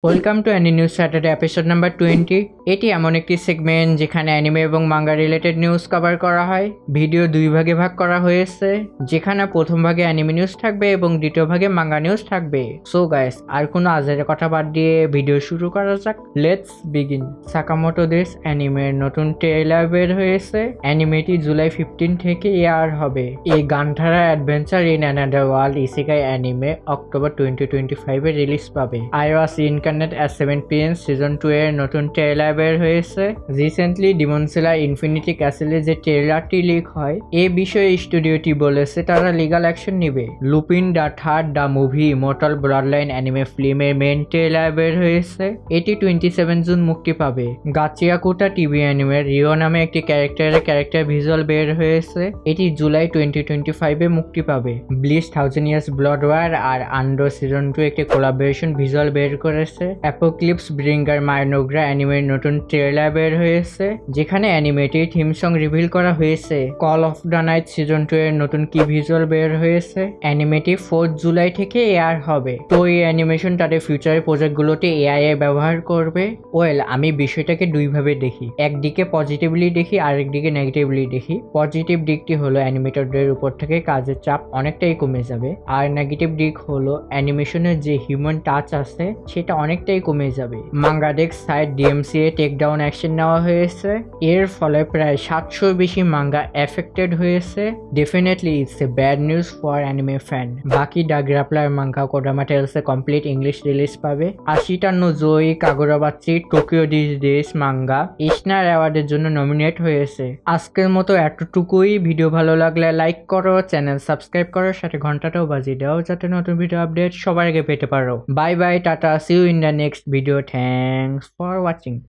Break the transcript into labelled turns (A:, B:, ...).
A: Welcome to any news Saturday episode number 20। এটি এমন একটি সেগমেন্ট যেখানে অ্যানিমে এবং মাঙ্গা রিলেটেড নিউজ কভার করা হয়। ভিডিও দুই ভাগে ভাগ করা হয়েছে, যেখানে প্রথম ভাগে অ্যানিমে নিউজ থাকবে এবং দ্বিতীয় ভাগে মাঙ্গা নিউজ থাকবে। সো গাইস, আর কোনো আজের কথা বাদ দিয়ে ভিডিও শুরু করা যাক। Let's begin. সাকামোটো দেশ অ্যানিমের নতুন ট্রেইলার বের হয়েছে। অ্যানিমেটি জুলাই 15 থেকে এয়ার হবে। এই গানধারা adventure in another world isekai anime October 2025 এ রিলিজ পাবে। I was incarnate at 7 PM season 2 এর নতুন ট্রেইলার বের হয়েছে। রিসেন্টলি ডিমন স্লেয়ার ইনফিনিটি ক্যাসেলে যে ট্রেইলারটি লিক হয়, এ বিষয়ে স্টুডিওটি বলেছে তারা লিগাল অ্যাকশন নিবে। Lupin the third the movie immortal bloodline anime ফিল্মের মেন ট্রেইলার বের হয়েছে। এটি 27 জুন মুক্তি পাবে। গাচিয়াকুটা টিভি অ্যানিমের রিও নামে একটি ক্যারেক্টার ভিজুয়াল বের হয়েছে। এটি জুলাই 2025 এ মুক্তি পাবে। ব্লিচ 1000 ইয়ার্স ব্লাড ওয়ার আর আন্ডো সিজন 2 একটি কোলাবোরেশন ভিজুয়াল বের করেছে। অ্যাপোক্লিপস ব্রিঙ্গার মাইনোগ্রা অ্যানিমের নতুন ট্রেইলার বের হয়েছে, যেখানে অ্যানিমেটির থিম সং রিভিল করা হয়েছে। Call of the night season 2 এর নতুন কি ভিজুয়াল বের হয়েছে। অ্যানিমেটি 4 জুলাই থেকে এয়ার হবে। তো এই অ্যানিমেশন তাদের ফিউচারের প্রজেক্টগুলোতে এআই এর ব্যবহার করবে। আমি বিষয়টাকে দুইভাবে দেখি, একদিকে পজিটিভলি দেখি আর একদিকে নেগেটিভলি দেখি। পজিটিভ দিকটি হলো অ্যানিমেটরদের উপর থেকে কাজের চাপ অনেকটাই কমে যাবে, আর নেগেটিভ দিক হলো অ্যানিমেশনের যে হিউম্যান টাচ আছে সেটা অনেকটাই কমে যাবে। MangaDex site DMCA takedown action নেওয়া হয়েছে। এর ফলে প্রায় 700 বেশি মাঙ্গা এফেক্টেড হয়েছে। Definitely it's a bad news for anime fan. Baki the grappler manga Kodama টেলসে কমপ্লিট ইংলিশ রিলিজ পাবে। 80টা নোজোই Kagurabachi Tokyo this days manga Eisner অ্যাওয়ার্ডের জন্য নমিনেট হয়েছে। আজকের মতো এতটুকুই। ভিডিও ভালো লাগলে লাইক করো, চ্যানেল সাবস্ক্রাইব করো, সাথে ঘন্টাটাও বাজিয়ে দাও যাতে নতুন ভিডিও আপডেট সবার আগে পেতে পারো। Bye bye, tata, see you in the next video. Thanks for watching.